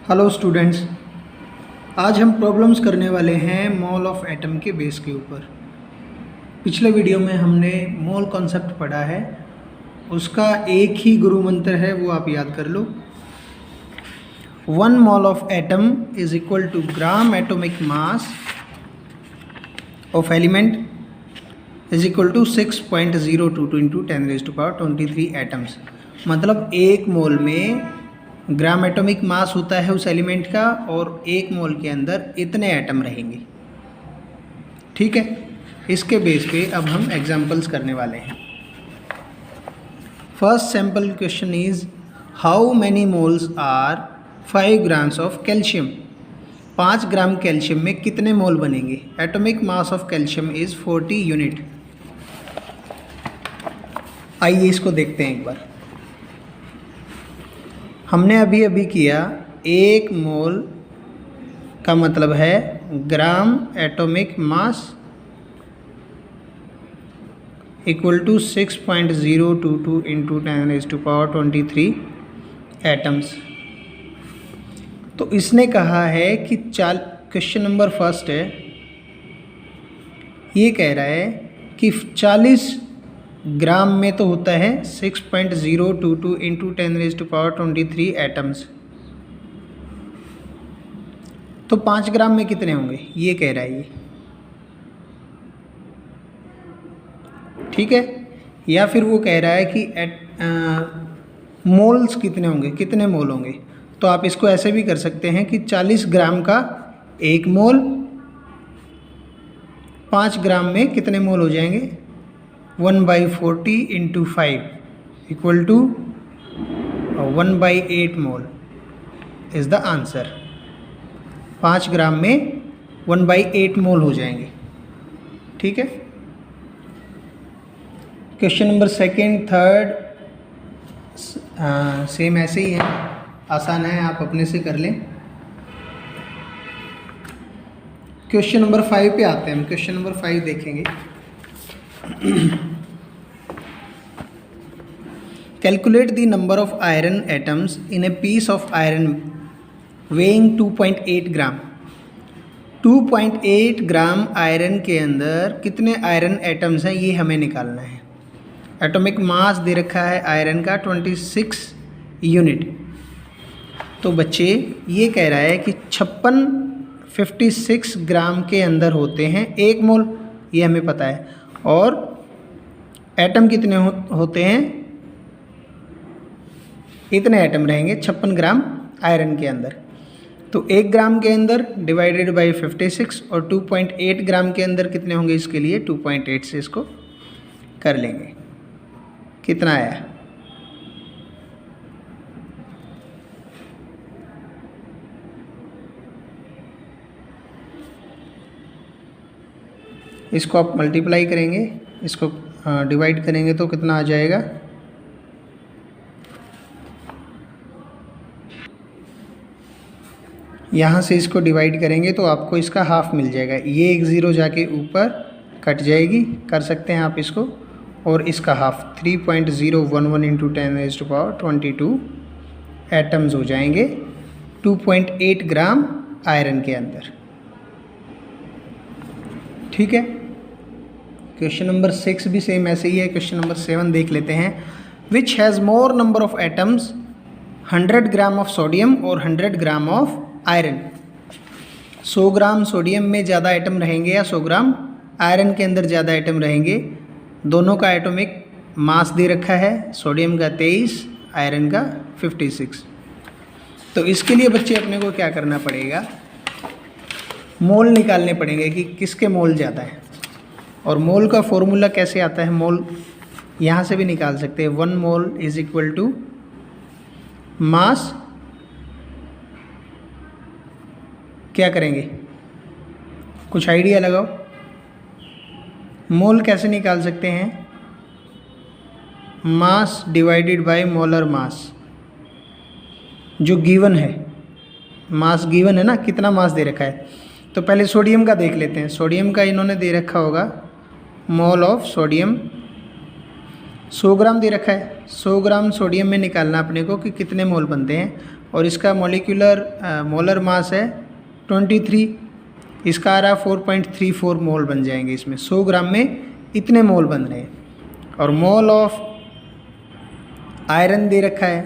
Hello students, आज हम problems करने वाले हैं मोल ऑफ एटम के बेस के ऊपर। पिछले वीडियो में हमने मोल कॉन्सेप्ट पढ़ा है, उसका एक ही गुरु मंत्र है, वो आप याद कर लो। 1 mole of atom is equal to gram atomic mass of element is equal to 6.022 into 10⁻23 atoms. मतलब एक मोल में ग्राम एटॉमिक मास होता है उस एलिमेंट का, और एक मोल के अंदर इतने एटम रहेंगे। ठीक है, इसके बेस पे अब हम एग्जांपल्स करने वाले हैं। First sample question is how many moles are 5 grams of calcium. 5 gram calcium में कितने मोल बनेंगे। Atomic mass of calcium is 40 unit. आइए इसको देखते हैं एक बार। हमने अभी किया, 1 मोल का मतलब है gram atomic mass equal to 6.022 into 10⁻23 atoms. तो इसने कहा है कि क्वेश्चन नंबर फर्स्ट है, ये कह रहा है कि 40 ग्राम में तो होता है 6.022 इंटू 10⁻23 एटम्स। तो 5 ग्राम में कितने होंगे, ये कह रहा है ये। ठीक है, या फिर वो कह रहा है कि मोल्स कितने होंगे, कितने मोल होंगे। तो आप इसको ऐसे भी कर सकते हैं कि 40 ग्राम का 1 मोल, 5 ग्राम में कितने मोल हो जाएंगे, 1/40 into 5 equal to 1/8 mole is the answer. 5 gram में 1/8 मोल हो जाएंगे। ठीक है, question number second third same ऐसे ही है, आसान है, आप अपने से कर लें। क्वेश्चन नंबर 5 पे आते हैं हम। क्वेश्चन नंबर 5 देखेंगे। Calculate the number of iron atoms in a piece of iron weighing 2.8 gram. 2.8 gram iron के अंदर कितने आयरन एटम्स हैं, ये हमें निकालना है। एटॉमिक मास दे रखा है आयरन का 26 यूनिट। तो बच्चे ये कह रहा है कि 56 ग्राम के अंदर होते हैं 1 मोल, ये हमें पता है। और एटम कितने होते हैं, इतने एटम रहेंगे 56 ग्राम आयरन के अंदर। तो 1 ग्राम के अंदर डिवाइडेड बाय 56, और 2.8 ग्राम के अंदर कितने होंगे, इसके लिए 2.8 से इसको कर लेंगे। कितना आया, इसको आप मल्टीप्लाई करेंगे, इसको डिवाइड करेंगे तो कितना आ जाएगा, यहाँ से इसको डिवाइड करेंगे तो आपको इसका हाफ मिल जाएगा। ये एक ज़ीरो जाके ऊपर कट जाएगी, कर सकते हैं आप इसको, और इसका हाफ 3.011 इंटू 10⁻22 एटम्स हो जाएंगे 2.8 ग्राम आयरन के अंदर। ठीक है, क्वेश्चन नंबर 6 भी सेम ऐसे ही है। क्वेश्चन नंबर 7 देख लेते हैं। Which has more number of atoms, 100 gram of sodium और 100 gram of iron. 100 gram sodium में ज़्यादा आइटम रहेंगे या 100 ग्राम आयरन के अंदर ज़्यादा आइटम रहेंगे। दोनों का एटॉमिक मास दे रखा है, सोडियम का 23, आयरन का 56। तो इसके लिए बच्चे अपने को क्या करना पड़ेगा, मोल निकालने पड़ेंगे कि किसके मोल ज़्यादा है। और मोल का फॉर्मूला कैसे आता है, मोल यहाँ से भी निकाल सकते हैं। 1 mole is equal to mass, क्या करेंगे, कुछ आइडिया लगाओ। मोल कैसे निकाल सकते हैं, mass divided by molar mass, जो गिवन है, मास गिवन है ना, कितना मास दे रखा है। तो पहले सोडियम का देख लेते हैं। सोडियम का इन्होंने दे रखा होगा, मोल ऑफ सोडियम 100 ग्राम दे रखा है। 100 ग्राम सोडियम में निकालना अपने को कि कितने मोल बनते हैं, और इसका मॉलिक्यूलर मोलर मास है 23, इसका आ रहा है 4.34 मोल बन जाएंगे इसमें। 100 ग्राम में इतने मोल बन रहे हैं। और मोल ऑफ आयरन दे रखा है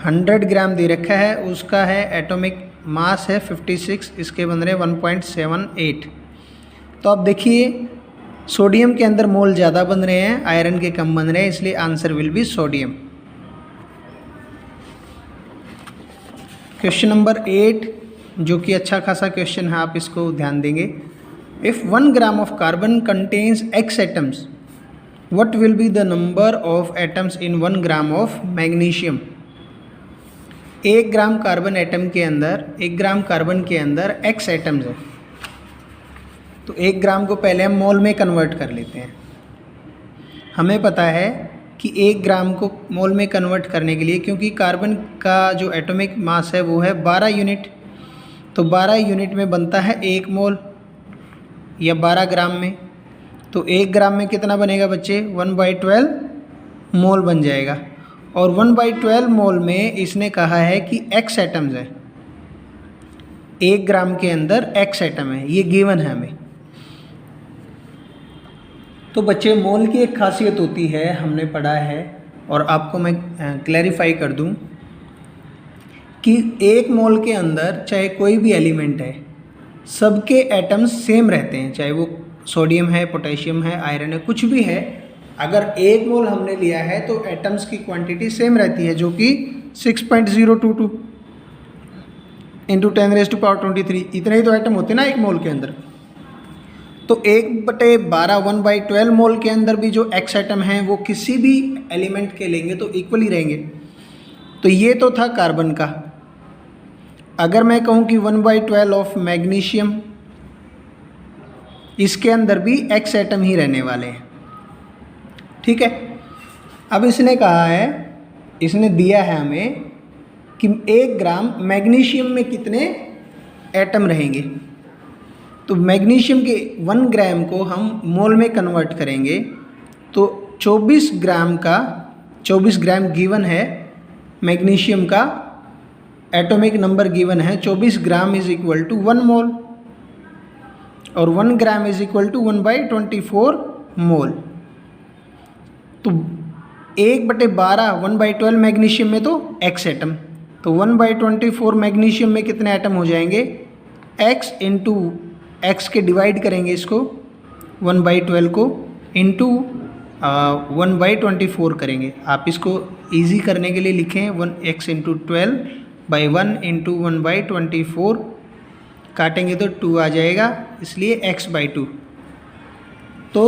100 ग्राम दे रखा है, उसका है एटॉमिक मास है 56, इसके बन रहे 1.78। तो अब देखिए सोडियम के अंदर मोल ज़्यादा बन रहे हैं, आयरन के कम बन रहे हैं, इसलिए answer will be sodium. Question number 8 जो कि अच्छा खासा क्वेश्चन है, आप इसको ध्यान देंगे। If 1 gram of carbon contains x atoms, what will be the number of atoms in 1 gram of magnesium. 1 gram carbon atom के अंदर 1 ग्राम कार्बन के अंदर x एटम्स है, तो 1 ग्राम को पहले हम मोल में कन्वर्ट कर लेते हैं। हमें पता है कि 1 ग्राम को मोल में कन्वर्ट करने के लिए, क्योंकि कार्बन का जो एटॉमिक मास है वो है 12 यूनिट, तो 12 यूनिट में बनता है 1 मोल या 12 ग्राम में। तो 1 ग्राम में कितना बनेगा बच्चे, 1/12 मोल बन जाएगा। और 1/12 मोल में इसने कहा है कि x एटम्स है, 1 ग्राम के अंदर x एटम है, ये गिवन है हमें। तो बच्चे मोल की एक खासियत होती है, हमने पढ़ा है और आपको मैं क्लैरिफाई कर दूं कि 1 मोल के अंदर चाहे कोई भी एलिमेंट है, सबके एटम्स सेम रहते हैं, चाहे वो सोडियम है, पोटेशियम है, आयरन है, कुछ भी है। अगर 1 मोल हमने लिया है तो एटम्स की क्वांटिटी सेम रहती है, जो कि 6.022 × 10⁻23, इतने ही तो एटम होते हैं ना 1 मोल के अंदर। तो 1/12 1/12 मोल के अंदर भी जो x एटम हैं वो किसी भी एलिमेंट के लेंगे तो इक्वल ही रहेंगे। तो ये तो था कार्बन का। अगर मैं कहूँ कि 1/12 ऑफ मैग्नीशियम, इसके अंदर भी x एटम ही रहने वाले हैं, ठीक है। अब इसने कहा है, इसने दिया है हमें कि 1 ग्राम मैग्नीशियम में कितने एटम रहेंगे। तो मैग्नीशियम के 1 ग्राम को हम मोल में कन्वर्ट करेंगे तो 24 ग्राम गिवन है, मैग्नीशियम का एटॉमिक नंबर गिवन है 24 ग्राम इज इक्वल टू 1 मोल, और 1 ग्राम इज इक्वल टू 1/24 मोल। तो 1/12 1/12 मैग्नीशियम में तो x एटम, तो 1/24 मैग्नीशियम में कितने एटम हो जाएंगे, x इंटू x के डिवाइड करेंगे इसको 1/12 को इंटू 1/24 करेंगे। आप इसको इजी करने के लिए लिखें 1x इंटू 12/1 इंटू 1/24, काटेंगे तो 2 आ जाएगा, इसलिए x/2। तो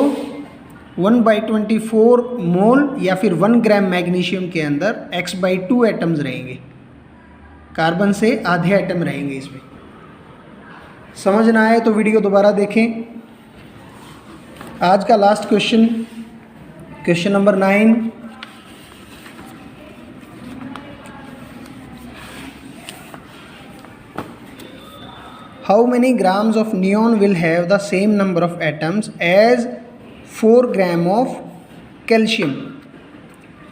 1/24 मोल या फिर 1 ग्राम मैग्नीशियम के अंदर x/2 एटम्स रहेंगे, कार्बन से आधे एटम रहेंगे इसमें। समझ ना आए तो वीडियो दोबारा देखें। आज का last question, question number 9। How many grams of neon will have the same number of atoms as 4 gram of calcium.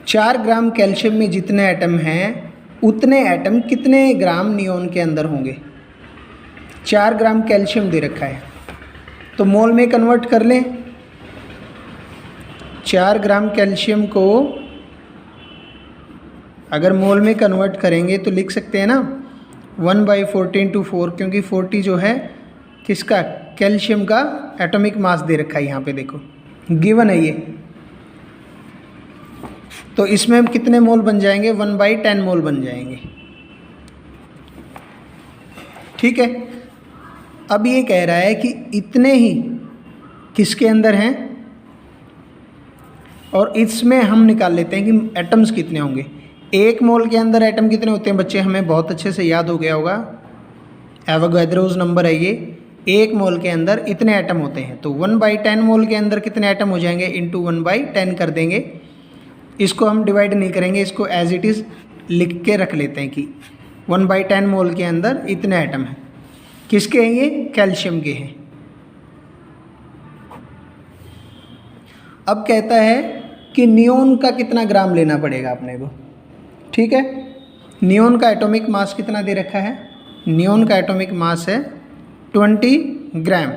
4 gram calcium में जितने एटम हैं उतने एटम कितने ग्राम नियॉन के अंदर होंगे। 4 ग्राम कैल्शियम दे रखा है, तो मोल में कन्वर्ट कर लें। 4 ग्राम कैल्शियम को अगर मोल में कन्वर्ट करेंगे तो लिख सकते हैं ना 1/14 क्योंकि 40 जो है किसका, कैल्शियम का एटॉमिक मास दे रखा है, यहाँ पे देखो गिवन है ये। तो इसमें हम कितने मोल बन जाएंगे, 1/10 मोल बन जाएंगे, ठीक है। अब ये कह रहा है कि इतने ही किसके अंदर हैं, और इसमें हम निकाल लेते हैं कि एटम्स कितने होंगे। 1 मोल के अंदर एटम कितने होते हैं बच्चे, हमें बहुत अच्छे से याद हो गया होगा, एवोगैड्रोस नंबर है ये। 1 मोल के अंदर इतने एटम होते हैं, तो 1/10 मोल के अंदर कितने एटम हो जाएंगे, इंटू 1/10 कर देंगे। इसको हम डिवाइड नहीं करेंगे, इसको एज इट इज़ लिख के रख लेते हैं कि 1/10 मोल के अंदर इतने एटम हैं। किसके हैं ये, कैल्शियम के हैं। अब कहता है कि नियोन का कितना ग्राम लेना पड़ेगा अपने को, ठीक है। नियोन का एटॉमिक मास कितना दे रखा है? नियोन का एटॉमिक मास है 20 ग्राम।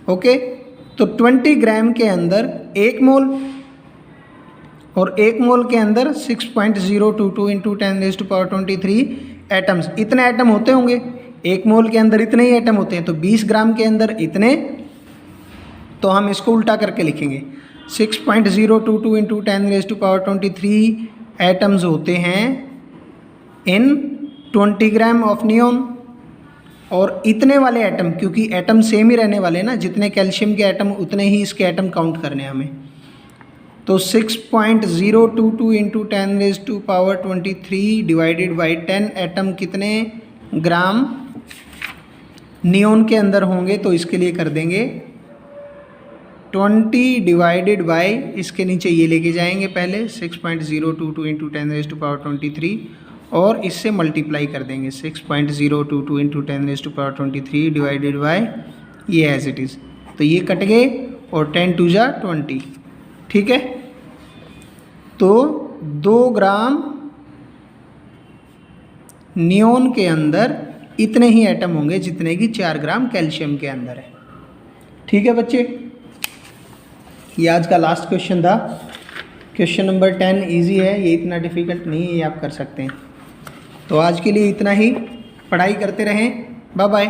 ओके, तो 20 ग्राम के अंदर 1 मोल और 1 मोल के अंदर 6.022 इंटू 10⁻23 एटम्स, इतने एटम होते होंगे। 1 मोल के अंदर इतने ही एटम होते हैं, तो 20 ग्राम के अंदर इतने, तो हम इसको उल्टा करके लिखेंगे 6.022 इंटू 10⁻23 एटम्स होते हैं इन 20 ग्राम ऑफ नियोन। और इतने वाले एटम, क्योंकि एटम सेम ही रहने वाले ना, जितने कैल्शियम के एटम उतने ही इसके एटम काउंट करने हमें। तो 6.022 इंटू 10⁻23 डिवाइडेड बाई 10 एटम कितने ग्राम नियोन के अंदर होंगे, तो इसके लिए कर देंगे 20 डिवाइडेड बाई, इसके नीचे ये लेके जाएंगे पहले 6.022 इंटू 10⁻23 और इससे मल्टीप्लाई कर देंगे 6.022 इंटू 10⁻23 डिवाइडेड बाई ये एज इट इज़। तो ये कट गए और 10 2 जा 20, ठीक है। तो 2 ग्राम नियोन के अंदर इतने ही एटम होंगे जितने कि 4 ग्राम कैल्शियम के अंदर है, ठीक है बच्चे। ये आज का लास्ट क्वेश्चन था। क्वेश्चन नंबर 10 इजी है, ये इतना डिफ़िकल्ट नहीं है, ये आप कर सकते हैं। तो आज के लिए इतना ही, पढ़ाई करते रहें, बाय बाय।